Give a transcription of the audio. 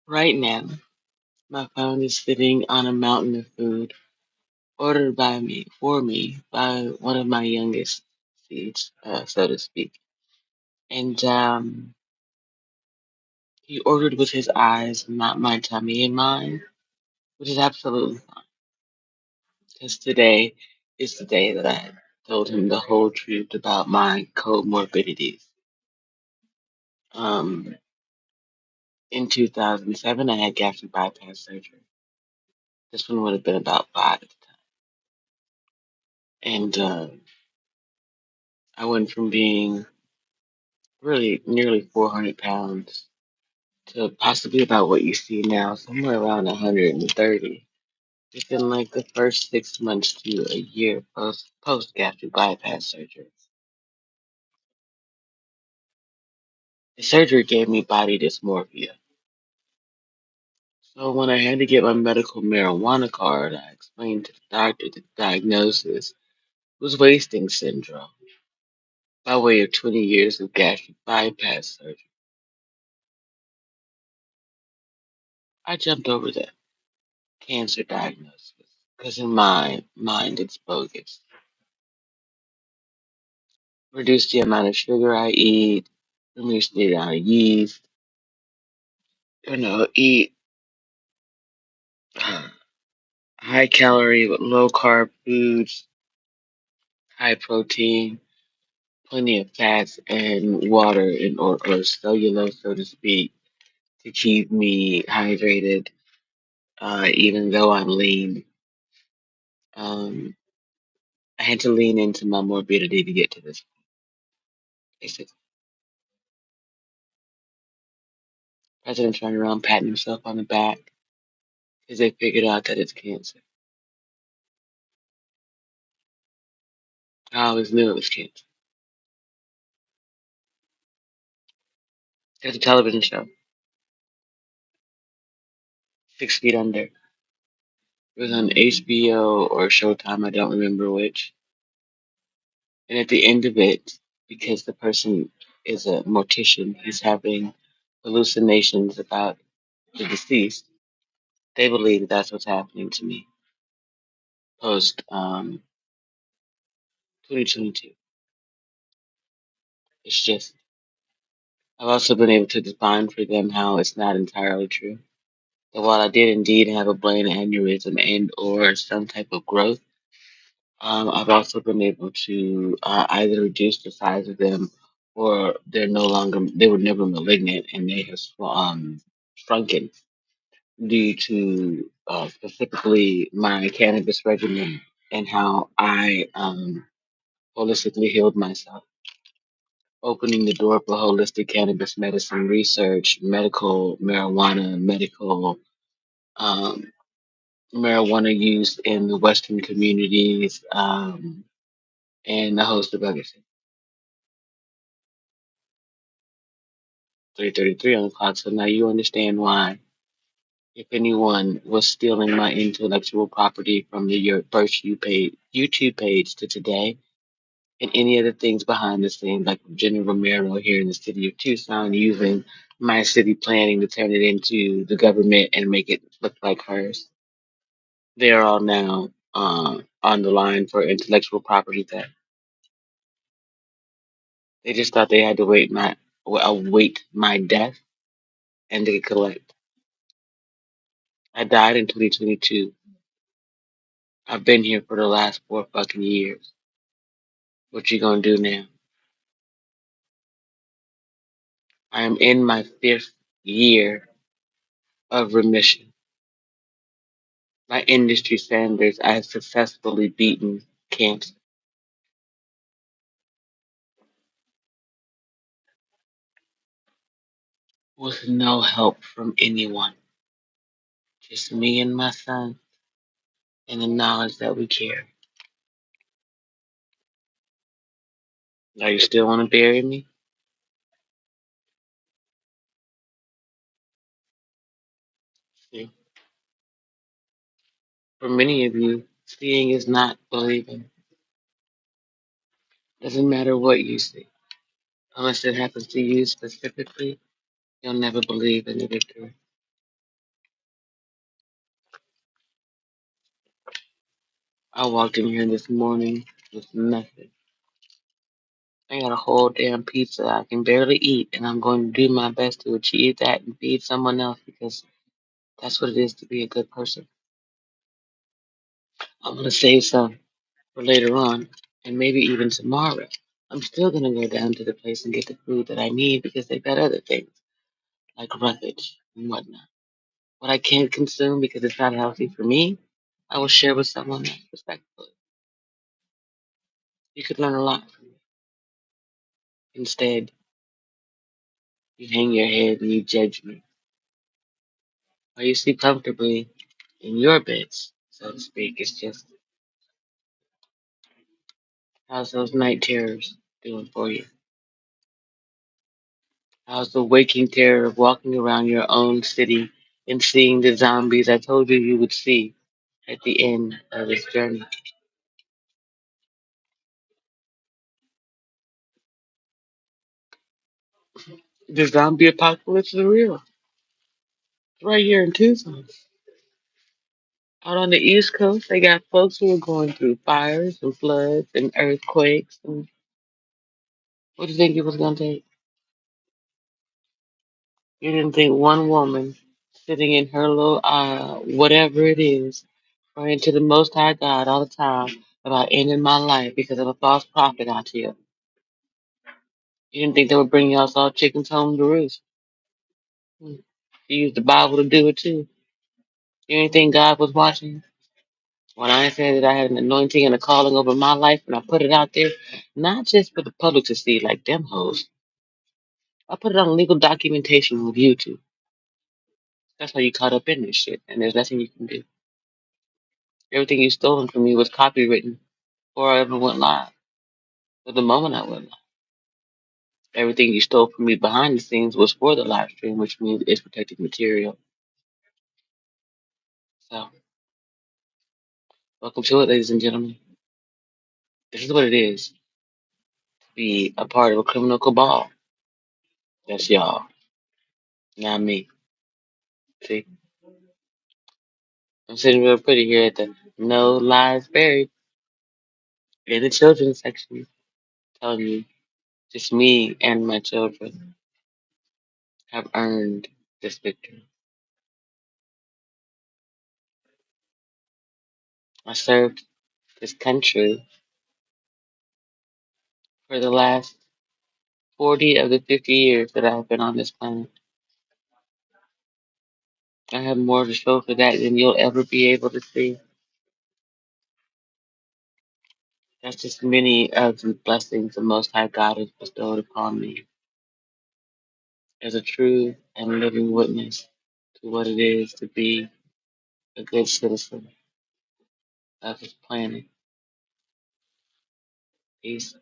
Right now, my phone is sitting on a mountain of food ordered by me, for me, by one of my youngest seeds, so to speak. And he ordered with his eyes, not my tummy and mine, which is absolutely fine. Because today is the day that I told him the whole truth about my comorbidities. Um, in 2007, I had gastric bypass surgery. This one would have been about five at the time. And I went from being really nearly 400 pounds to possibly about what you see now, somewhere around 130 within like the first 6 months to a year post gastric bypass surgery. The surgery gave me body dysmorphia. So when I had to get my medical marijuana card, I explained to the doctor that the diagnosis was wasting syndrome by way of 20 years of gastric bypass surgery. I jumped over that cancer diagnosis because in my mind it's bogus. Reduce the amount of sugar I eat, reduce the amount of yeast, eat high calorie but low carb foods, high protein, plenty of fats and water or cellulose, so to speak, to keep me hydrated, even though I'm lean. Um, I had to lean into my morbidity to get to this. Basically, president turned around patting himself on the back because they figured out that it's cancer. I always knew it was cancer. There's a television show, 6 Feet Under. It was on HBO or Showtime, I don't remember which. And at the end of it, because the person is a mortician, he's having hallucinations about the deceased. They believe that that's what's happening to me post 2022. It's just, I've also been able to define for them how it's not entirely true. That while I did indeed have a brain aneurysm and or some type of growth, I've also been able to either reduce the size of them or they were never malignant and they have shrunken due to specifically my cannabis regimen and how I holistically healed myself, opening the door for holistic cannabis medicine research, medical marijuana, medical um, marijuana use in the Western communities, and a host of other things. 3:33 on the clock, so now you understand why. If anyone was stealing my intellectual property from your first YouTube page to today, and any other things behind the scenes, like Jenny Romero here in the city of Tucson, using my city planning to turn it into the government and make it look like hers. They are all now on the line for intellectual property theft. They just thought they had to wait my death and they could collect. I died in 2022. I've been here for the last 4 fucking years. What you gonna do now? I am in my fifth year of remission. By industry standards, I have successfully beaten cancer with no help from anyone. Just me and my son and the knowledge that we carry. Now you still want to bury me? See, for many of you, seeing is not believing. Doesn't matter what you see. Unless it happens to you specifically, you'll never believe in the victory. I walked in here this morning with nothing. I got a whole damn pizza I can barely eat, and I'm going to do my best to achieve that and feed someone else because that's what it is to be a good person. I'm going to save some for later on, and maybe even tomorrow. I'm still going to go down to the place and get the food that I need because they've got other things like roughage and whatnot. What I can't consume because it's not healthy for me, I will share with someone else respectfully. You could learn a lot from me. Instead, you hang your head and you judge me, or you sleep comfortably in your beds, so to speak. It's just, how's those night terrors doing for you? How's the waking terror of walking around your own city and seeing the zombies I told you you would see at the end of this journey? The zombie apocalypse is real. It's right here in Tucson. Out on the East Coast, they got folks who are going through fires and floods and earthquakes. And what do you think it was going to take? You didn't think one woman sitting in her little whatever it is, praying to the Most High God all the time about ending my life because of a false prophet out here. You didn't think they would bring y'all all chickens home to roost. Hmm. You used the Bible to do it too. You didn't think God was watching? When I said that I had an anointing and a calling over my life and I put it out there, not just for the public to see like them hoes, I put it on legal documentation with YouTube. That's how you caught up in this shit, and there's nothing you can do. Everything you stolen from me was copywritten before I ever went live. But the moment I went live, everything you stole from me behind the scenes was for the live stream, which means it's protected material. So, welcome to it, ladies and gentlemen. This is what it is to be a part of a criminal cabal. That's y'all, not me. See, I'm sitting real pretty here at the No Lies Buried in the children's section, telling you just me and my children have earned this victory. I served this country for the last 40 of the 50 years that I have been on this planet. I have more to show for that than you'll ever be able to see. That's just many of the blessings the Most High God has bestowed upon me as a true and living witness to what it is to be a good citizen of this planet. Peace.